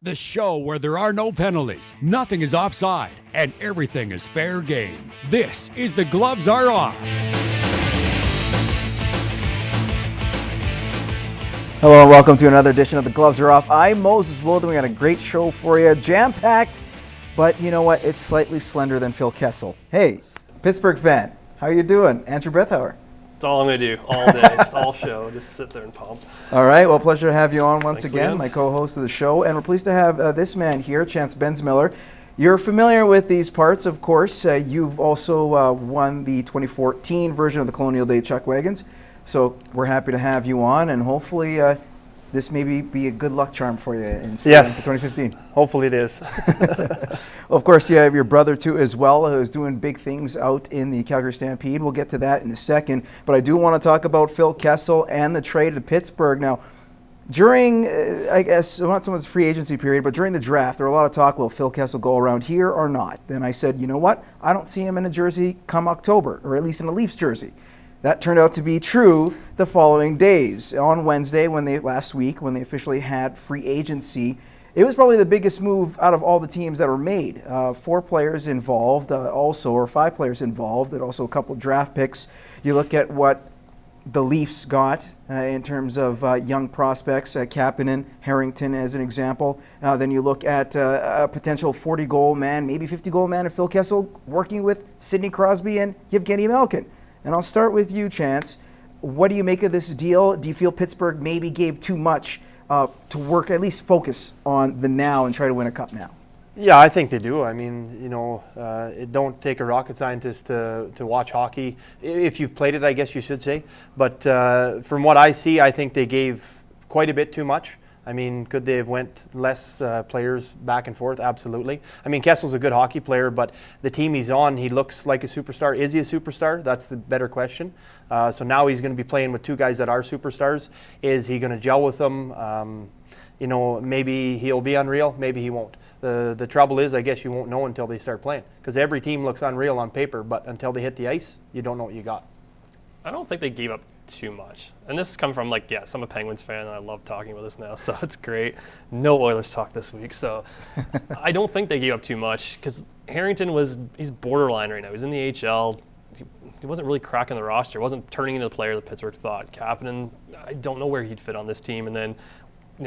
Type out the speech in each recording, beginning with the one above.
The show where there are no penalties, nothing is offside, and everything is fair game. This is The Gloves Are Off. Hello and welcome to another edition of The Gloves Are Off. I'm Moses Wilden. We got a great show for you, jam-packed, but you know what? It's slightly slender than Phil Kessel. Hey, Pittsburgh fan, how are you doing? Andrew Brethauer. That's all I'm going to do all day, just all show, just sit there and pump. All right, well, pleasure to have you on once Thanks again, my co-host of the show. And we're pleased to have this man here, Chance Bensmiller. You're familiar with these parts, of course. You've also won the 2014 version of the Colonial Day Chuck Wagons. So we're happy to have you on, and hopefully this may be a good luck charm for you in 2015. Hopefully it is. Well, of course, you have your brother, too, as well, who's doing big things out in the Calgary Stampede. We'll get to that in a second. But I do want to talk about Phil Kessel and the trade to Pittsburgh. Now, during, I guess, not so much free agency period, but during the draft, there were a lot of talk, will Phil Kessel go around here or not? And I said, you know what? I don't see him in a jersey come October, or at least in a Leafs jersey. That turned out to be true the following days. On Wednesday, last week, when they officially had free agency, it was probably the biggest move out of all the teams that were made. 4 players involved, or 5 players involved, and also a couple draft picks. You look at what the Leafs got in terms of young prospects, Kapanen, Harrington as an example. Then you look at a potential 40-goal man, maybe 50-goal man of Phil Kessel, working with Sidney Crosby and Yevgeny Malkin. And I'll start with you, Chance. What do you make of this deal? Do you feel Pittsburgh maybe gave too much to work, at least focus on the now and try to win a cup now? Yeah, I think they do. I mean, it don't take a rocket scientist to watch hockey. If you've played it, I guess you should say. But from what I see, I think they gave quite a bit too much. I mean, could they have went less players back and forth? Absolutely. I mean, Kessel's a good hockey player, but the team he's on, he looks like a superstar. Is he a superstar? That's the better question. So now he's going to be playing with 2 guys that are superstars. Is he going to gel with them? Maybe he'll be unreal. Maybe he won't. The trouble is, I guess you won't know until they start playing, because every team looks unreal on paper, but until they hit the ice, you don't know what you got. I don't think they gave up too much. And this has come from, I'm a Penguins fan, and I love talking about this now, so it's great. No Oilers talk this week, so I don't think they gave up too much, because Harrington he's borderline right now. He's in the AHL. He wasn't really cracking the roster. Wasn't turning into the player that Pittsburgh thought. Kapanen, I don't know where he'd fit on this team. And then,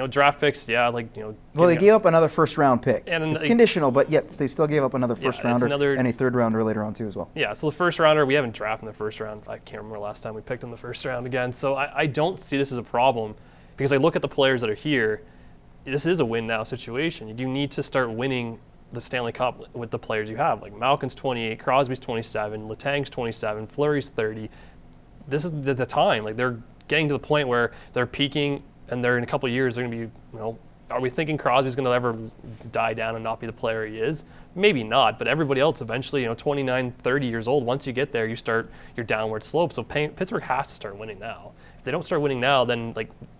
draft picks, well, they gave up another first-round pick. And it's conditional, but yet they still gave up another first-rounder and a third-rounder later on, too, as well. Yeah, so the first-rounder, we haven't drafted in the first round. I can't remember last time we picked in the first round again. So I don't see this as a problem, because I look at the players that are here. This is a win-now situation. You need to start winning the Stanley Cup with the players you have. Like Malkin's 28, Crosby's 27, Letang's 27, Fleury's 30. This is the time. Like, they're getting to the point where they're peaking, and they're in a couple of years, they're going to be, are we thinking Crosby's going to ever die down and not be the player he is? Maybe not, but everybody else eventually, 29, 30 years old, once you get there, you start your downward slope. So Pittsburgh has to start winning now. If they don't start winning now, then,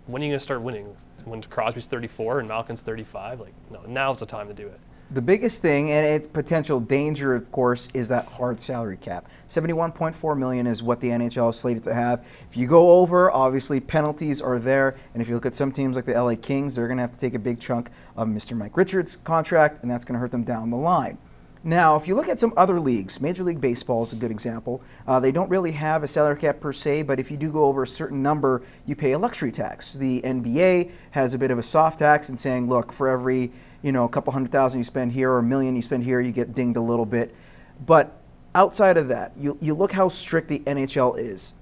when are you going to start winning? When Crosby's 34 and Malkin's 35? No, now's the time to do it. The biggest thing, and its potential danger, of course, is that hard salary cap. $71.4 million is what the NHL is slated to have. If you go over, obviously penalties are there, and if you look at some teams like the LA Kings, they're going to have to take a big chunk of Mr. Mike Richards' contract, and that's going to hurt them down the line. Now, if you look at some other leagues, Major League Baseball is a good example. They don't really have a salary cap per se, but if you do go over a certain number, you pay a luxury tax. The NBA has a bit of a soft tax in saying, look, for every a couple $100,000 you spend here or $1 million you spend here, you get dinged a little bit. But outside of that, you look how strict the NHL is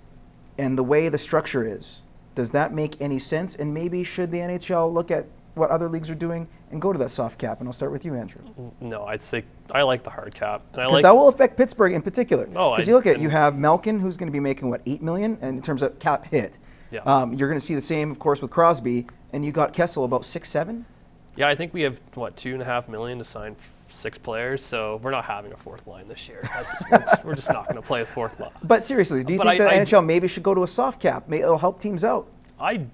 and the way the structure is. Does that make any sense? And maybe should the NHL look at what other leagues are doing and go to that soft cap? And I'll start with you, Andrew. No, I'd say I like the hard cap. Because that will affect Pittsburgh in particular. Because you have Malkin, who's going to be making, $8 million in terms of cap hit. Yeah. You're going to see the same, of course, with Crosby. And you got Kessel about 6, 7? Yeah, I think we have, $2.5 million to sign 6 players, so we're not having a 4th line this year. We're just not going to play a 4th line. But seriously, do you think the NHL maybe should go to a soft cap? It'll help teams out. I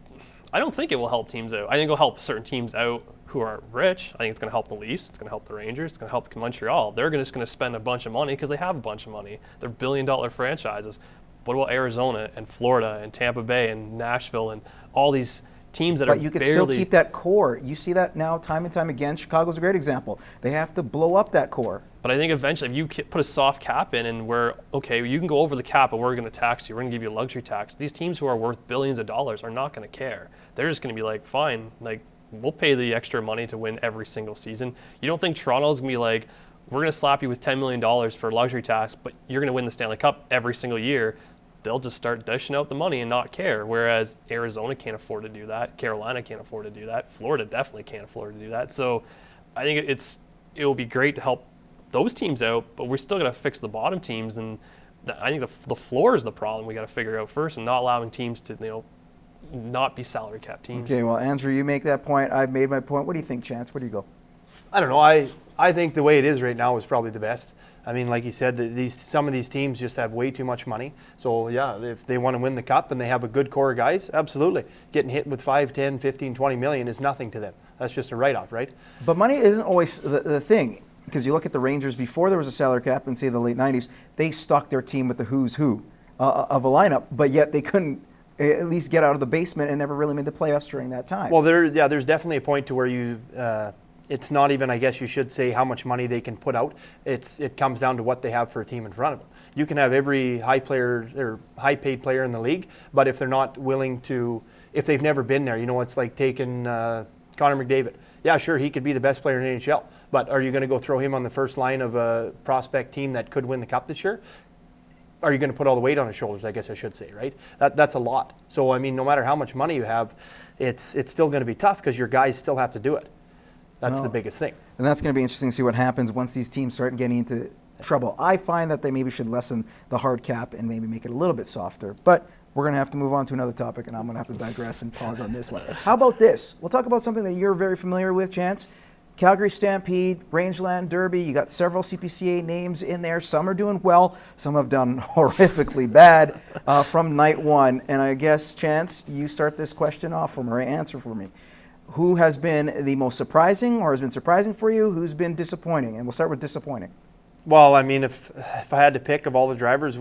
don't think it will help teams out. I think it'll help certain teams out who are rich. I think it's going to help the Leafs. It's going to help the Rangers. It's going to help Montreal. They're just going to spend a bunch of money because they have a bunch of money. They're billion-dollar franchises. What about Arizona and Florida and Tampa Bay and Nashville and all these teams that are But you could barely, still keep that core. You see that now time and time again. Chicago's a great example. They have to blow up that core. But I think eventually, if you put a soft cap in, and we're okay, you can go over the cap, but we're going to tax you. We're going to give you a luxury tax. These teams who are worth billions of dollars are not going to care. They're just going to be like, fine, like we'll pay the extra money to win every single season. You don't think Toronto's going to be like, we're going to slap you with $10 million for luxury tax, but you're going to win the Stanley Cup every single year. They'll just start dishing out the money and not care. Whereas Arizona can't afford to do that. Carolina can't afford to do that. Florida definitely can't afford to do that. So I think it will be great to help those teams out, but we're still going to fix the bottom teams. And I think the floor is the problem we got to figure out first, and not allowing teams to not be salary cap teams. Okay, well, Andrew, you make that point. I've made my point. What do you think, Chance? Where do you go? I don't know. I think the way it is right now is probably the best. I mean, like you said, some of these teams just have way too much money. So, yeah, if they want to win the cup and they have a good core of guys, absolutely. Getting hit with 5, 10, 15, 20 million is nothing to them. That's just a write-off, right? But money isn't always the thing, because you look at the Rangers before there was a salary cap in, say, the late 90s, they stocked their team with the who's who of a lineup, but yet they couldn't at least get out of the basement and never really made the playoffs during that time. Well, there's definitely a point to where it's not even, I guess you should say, how much money they can put out. It comes down to what they have for a team in front of them. You can have every high-paid player in the league, but if they're not willing to, if they've never been there, it's like taking Connor McDavid. Yeah, sure, he could be the best player in the NHL, but are you going to go throw him on the first line of a prospect team that could win the cup this year? Are you going to put all the weight on his shoulders, I guess I should say, right? That's a lot. So, I mean, no matter how much money you have, it's still going to be tough because your guys still have to do it. That's the biggest thing. And that's going to be interesting to see what happens once these teams start getting into trouble. I find that they maybe should lessen the hard cap and maybe make it a little bit softer. But we're going to have to move on to another topic, and I'm going to have to digress and pause on this one. How about this? We'll talk about something that you're very familiar with, Chance. Calgary Stampede, Rangeland Derby. You got several CPCA names in there. Some are doing well. Some have done horrifically bad from night one. And I guess, Chance, you start this question off for me, or answer for me. Who has been the most surprising, or has been surprising for you? Who's been disappointing? And we'll start with disappointing. Well, I mean, if I had to pick of all the drivers,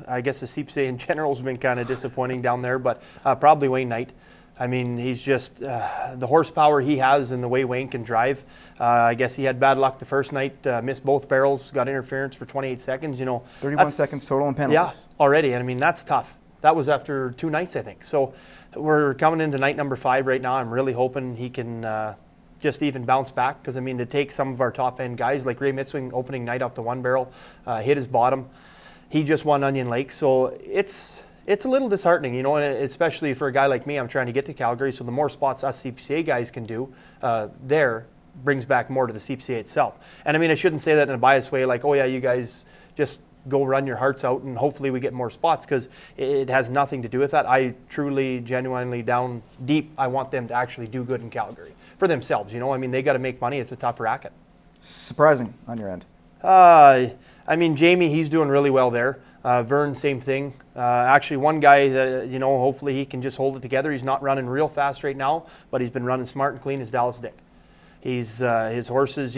I guess the CPCA in general has been kind of disappointing down there, but probably Wayne Knight. I mean, he's just the horsepower he has and the way Wayne can drive. I guess he had bad luck the first night, missed both barrels, got interference for 28 seconds. 31 seconds total in penalties. Yeah, already. I mean, that's tough. That was after 2 nights, I think. So we're coming into night number 5 right now. I'm really hoping he can just even bounce back, because, I mean, to take some of our top-end guys like Ray Mitzwing opening night off the 1 barrel, hit his bottom. He just won Onion Lake. So it's a little disheartening, and especially for a guy like me. I'm trying to get to Calgary, so the more spots us CPCA guys can do there brings back more to the CPCA itself. And, I mean, I shouldn't say that in a biased way, like, oh, yeah, you guys just go run your hearts out and hopefully we get more spots, because it has nothing to do with that. I truly, genuinely, down deep, I want them to actually do good in Calgary for themselves. I mean, they got to make money. It's a tough racket. Surprising on your end. I mean, Jamie, he's doing really well there. Vern, same thing. Actually, one guy that, hopefully he can just hold it together. He's not running real fast right now, but he's been running smart and clean, is Dallas Dick. He's his horses,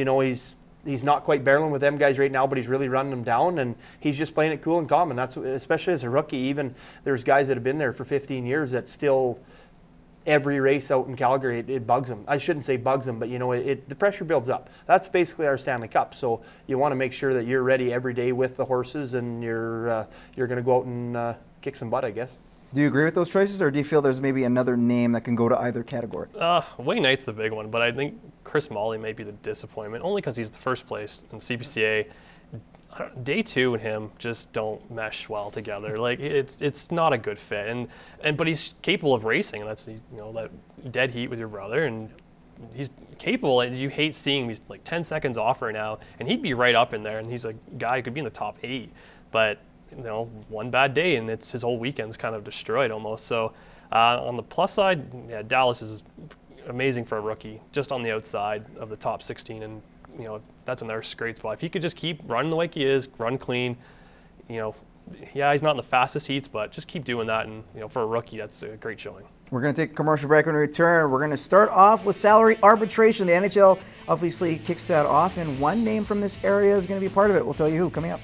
he's not quite barreling with them guys right now, but he's really running them down, and he's just playing it cool and calm. And that's, especially as a rookie, even there's guys that have been there for 15 years that still, every race out in Calgary, it bugs them. I shouldn't say bugs them, but the pressure builds up. That's basically our Stanley Cup. So you want to make sure that you're ready every day with the horses, and you're going to go out and kick some butt, I guess. Do you agree with those choices, or do you feel there's maybe another name that can go to either category? Wayne Knight's the big one, but I think Chris Molly may be the disappointment, only because he's the first place in CPCA. Day 2 and him just don't mesh well together. Like, it's not a good fit, but he's capable of racing, and that's that dead heat with your brother, and he's capable. And you hate seeing these like 10 seconds off right now, and he'd be right up in there, and he's a guy who could be in the top 8, but one bad day and his whole weekend's kind of destroyed almost. So on the plus side, yeah, Dallas is amazing for a rookie, just on the outside of the top 16, and that's another great spot. If he could just keep running the way he is, run clean, yeah, he's not in the fastest heats, but just keep doing that, and for a rookie, that's a great showing. We're going to take a commercial break. When we return, we're going to start off with salary arbitration. The NHL obviously kicks that off, and one name from this area is going to be part of it. We'll tell you who coming up.